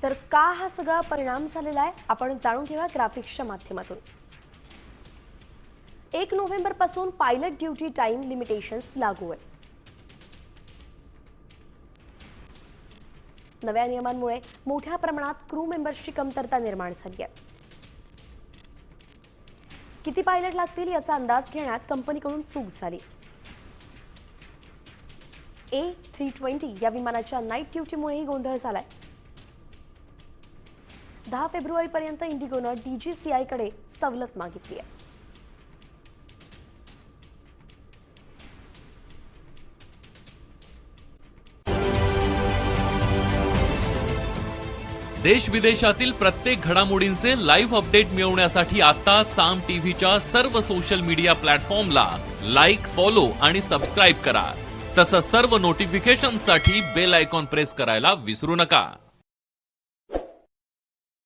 तर का हा सगळा परिणाम झालेला आहे आपण जाणून घेऊया ग्राफिक्सच्या माध्यमातून। 1 नोव्हेंबर पासून पायलट ड्युटी टाइम लिमिटेशन्स लागू आहे। नव्या नियमांमुळे मोठ्या प्रमाणात क्रू मेंबर्सची कमतरता निर्माण झाली आहे। किती पायलट लागतील याचा अंदाज घेण्यात कंपनीकडून चूक झाली। A320 या विमानाच्या नाईट ड्युटीमुळेही गोंधळ झालाय। 10 फेब्रुवारीपर्यंत इंडिगोनं DGCI कडे सवलत मागितली आहे। देश विदेशातील प्रत्येक घडामोडींचे लाईव्ह अपडेट मिळवण्यासाठी आता साम टीव्हीच्या सर्व सोशल मीडिया प्लॅटफॉर्मला लाईक, फॉलो आणि सबस्क्राईब करा। तसंच सर्व नोटिफिकेशनसाठी बेल आयकॉन प्रेस करायला विसरू नका।